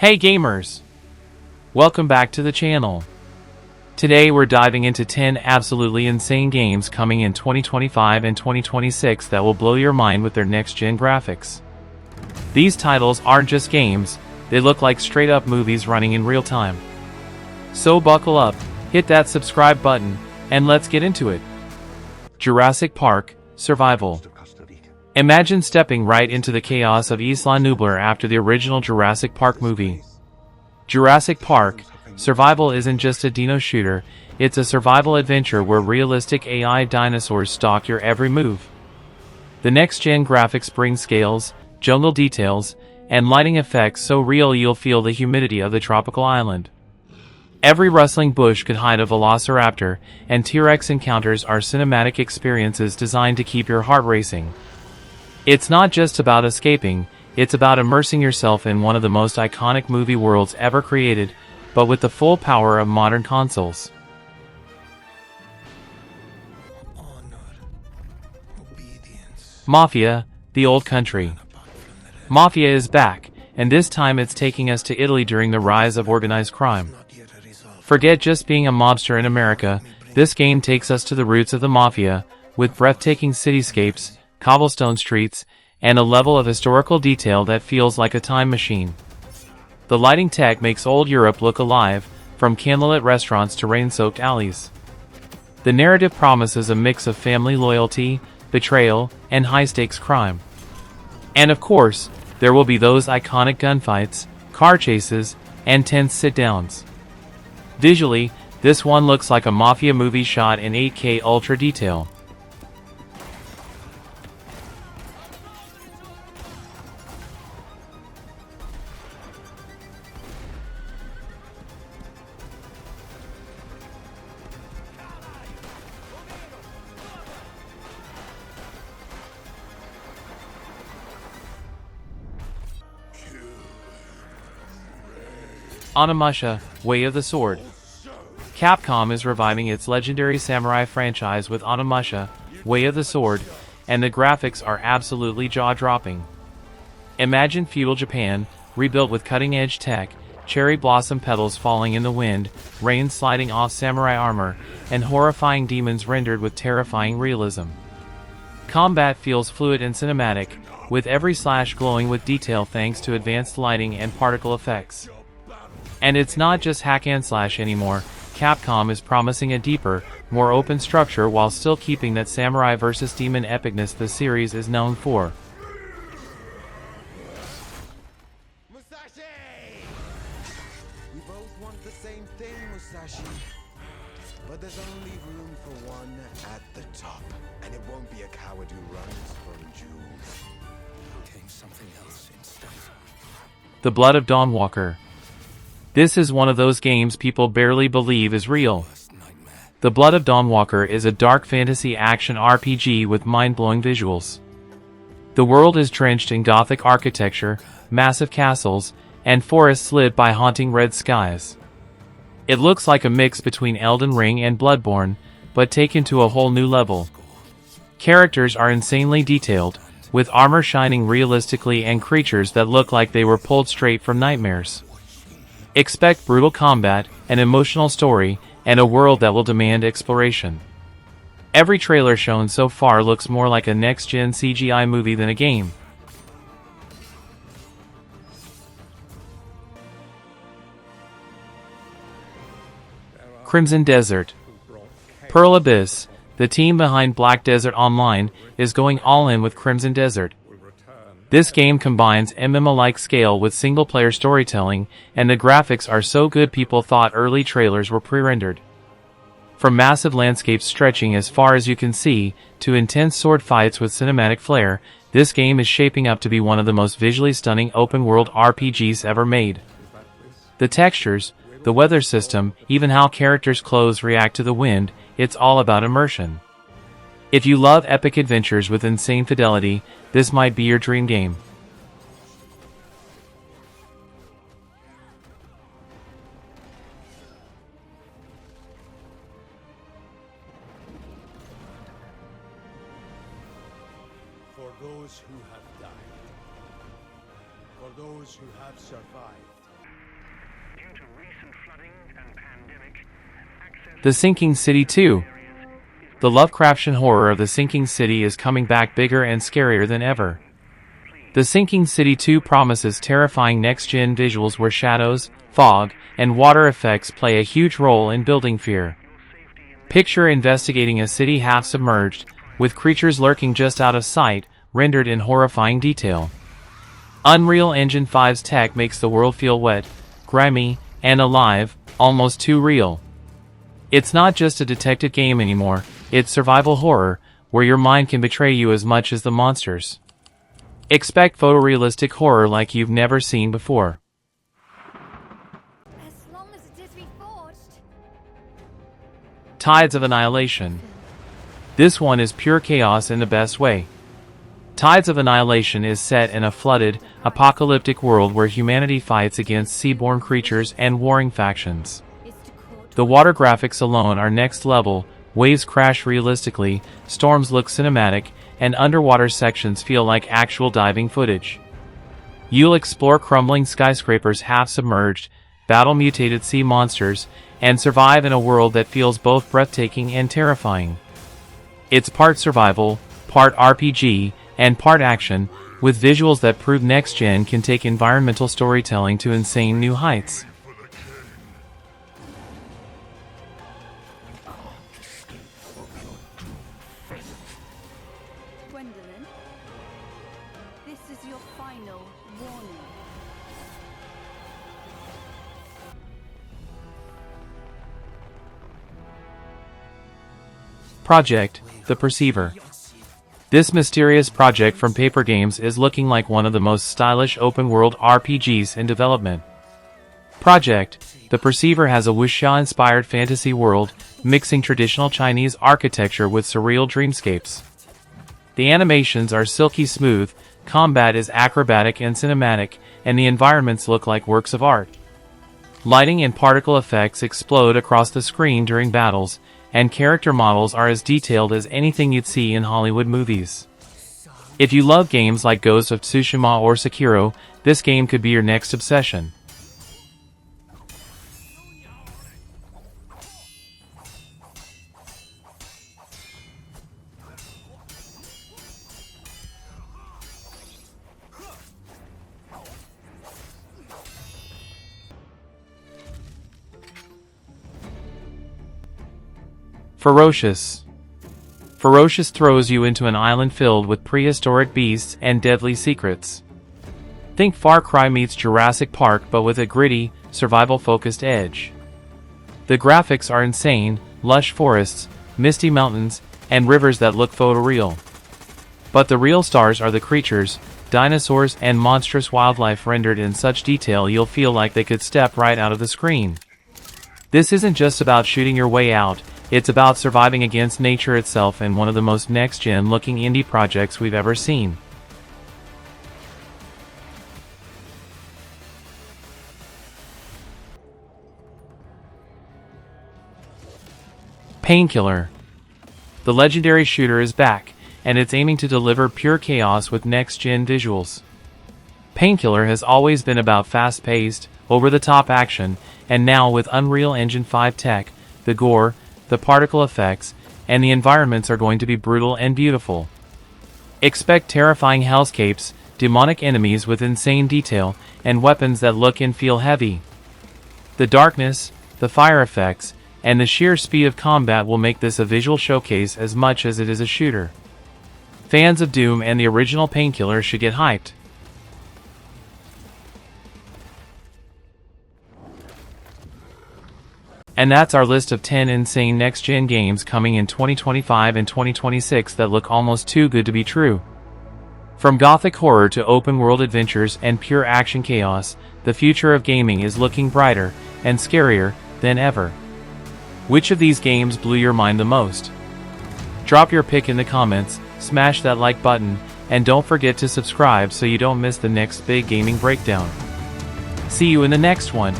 Hey gamers! Welcome back to the channel. Today we're diving into 10 absolutely insane games coming in 2025 and 2026 that will blow your mind with their next-gen graphics. These titles aren't just games, they look like straight-up movies running in real time. So buckle up, hit that subscribe button, and let's get into it. Jurassic Park Survival. Imagine stepping right into the chaos of Isla Nublar after the original Jurassic Park movie. Jurassic Park Survival isn't just a dino shooter, it's a survival adventure where realistic AI dinosaurs stalk your every move. The next-gen graphics bring scales, jungle details, and lighting effects so real you'll feel the humidity of the tropical island. Every rustling bush could hide a velociraptor, and T-Rex encounters are cinematic experiences designed to keep your heart racing. It's not just about escaping, it's about immersing yourself in one of the most iconic movie worlds ever created, but with the full power of modern consoles. Mafia, the Old Country. Mafia is back, and this time it's taking us to Italy during the rise of organized crime. Forget just being a mobster in America, this game takes us to the roots of the Mafia, with breathtaking cityscapes, cobblestone streets, and a level of historical detail that feels like a time machine. The lighting tech makes old Europe look alive, from candlelit restaurants to rain-soaked alleys. The narrative promises a mix of family loyalty, betrayal, and high-stakes crime. And of course, there will be those iconic gunfights, car chases, and tense sit-downs. Visually, this one looks like a Mafia movie shot in 8K ultra detail. Onimusha, Way of the Sword. Capcom is reviving its legendary samurai franchise with Onimusha, Way of the Sword, and the graphics are absolutely jaw-dropping. Imagine feudal Japan, rebuilt with cutting-edge tech, cherry blossom petals falling in the wind, rain sliding off samurai armor, and horrifying demons rendered with terrifying realism. Combat feels fluid and cinematic, with every slash glowing with detail thanks to advanced lighting and particle effects. And it's not just hack and slash anymore, Capcom is promising a deeper, more open structure while still keeping that samurai vs. demon epicness the series is known for. Musashi! We both want the same thing, Musashi. But there's only room for one at the top. And it won't be a coward who runs from jewels. Came something else instead. The Blood of Dawnwalker. This is one of those games people barely believe is real. The Blood of Dawnwalker is a dark fantasy action RPG with mind-blowing visuals. The world is drenched in Gothic architecture, massive castles, and forests lit by haunting red skies. It looks like a mix between Elden Ring and Bloodborne, but taken to a whole new level. Characters are insanely detailed, with armor shining realistically and creatures that look like they were pulled straight from nightmares. Expect brutal combat, an emotional story, and a world that will demand exploration. Every trailer shown so far looks more like a next-gen CGI movie than a game. Crimson Desert. Pearl Abyss, the team behind Black Desert Online, is going all in with Crimson Desert. This game combines MMO-like scale with single-player storytelling, and the graphics are so good people thought early trailers were pre-rendered. From massive landscapes stretching as far as you can see, to intense sword fights with cinematic flair, this game is shaping up to be one of the most visually stunning open-world RPGs ever made. The textures, the weather system, even how characters' clothes react to the wind, it's all about immersion. If you love epic adventures with insane fidelity, this might be your dream game. For those who have died, for those who have survived, The Sinking City 2. The Lovecraftian horror of the Sinking City is coming back bigger and scarier than ever. The Sinking City 2 promises terrifying next-gen visuals where shadows, fog, and water effects play a huge role in building fear. Picture investigating a city half-submerged, with creatures lurking just out of sight, rendered in horrifying detail. Unreal Engine 5's tech makes the world feel wet, grimy, and alive, almost too real. It's not just a detective game anymore, it's survival horror, where your mind can betray you as much as the monsters. Expect photorealistic horror like you've never seen before. As long as it is reforged. Tides of Annihilation. This one is pure chaos in the best way. Tides of Annihilation is set in a flooded, apocalyptic world where humanity fights against seaborne creatures and warring factions. The water graphics alone are next level, waves crash realistically, storms look cinematic, and underwater sections feel like actual diving footage. You'll explore crumbling skyscrapers half-submerged, battle mutated sea monsters, and survive in a world that feels both breathtaking and terrifying. It's part survival, part RPG, and part action, with visuals that prove next-gen can take environmental storytelling to insane new heights. Gwendolyn, this is your final warning. Project, The Perceiver. This mysterious project from Paper Games is looking like one of the most stylish open-world RPGs in development. Project, The Perceiver has a wuxia-inspired fantasy world, mixing traditional Chinese architecture with surreal dreamscapes. The animations are silky smooth, combat is acrobatic and cinematic, and the environments look like works of art. Lighting and particle effects explode across the screen during battles, and character models are as detailed as anything you'd see in Hollywood movies. If you love games like Ghost of Tsushima or Sekiro, this game could be your next obsession. Ferocious. Ferocious throws you into an island filled with prehistoric beasts and deadly secrets. Think Far Cry meets Jurassic Park but with a gritty, survival-focused edge. The graphics are insane, lush forests, misty mountains, and rivers that look photoreal. But the real stars are the creatures, dinosaurs and monstrous wildlife rendered in such detail you'll feel like they could step right out of the screen. This isn't just about shooting your way out, it's about surviving against nature itself in one of the most next-gen looking indie projects we've ever seen. Painkiller. The legendary shooter is back, and it's aiming to deliver pure chaos with next-gen visuals. Painkiller has always been about fast-paced, over-the-top action, and now with Unreal Engine 5 tech, the gore, the particle effects, and the environments are going to be brutal and beautiful. Expect terrifying hellscapes, demonic enemies with insane detail, and weapons that look and feel heavy. The darkness, the fire effects, and the sheer speed of combat will make this a visual showcase as much as it is a shooter. Fans of Doom and the original Painkiller should get hyped. And that's our list of 10 insane next-gen games coming in 2025 and 2026 that look almost too good to be true. From gothic horror to open-world adventures and pure action chaos, the future of gaming is looking brighter and scarier than ever. Which of these games blew your mind the most? Drop your pick in the comments, smash that like button, and don't forget to subscribe so you don't miss the next big gaming breakdown. See you in the next one.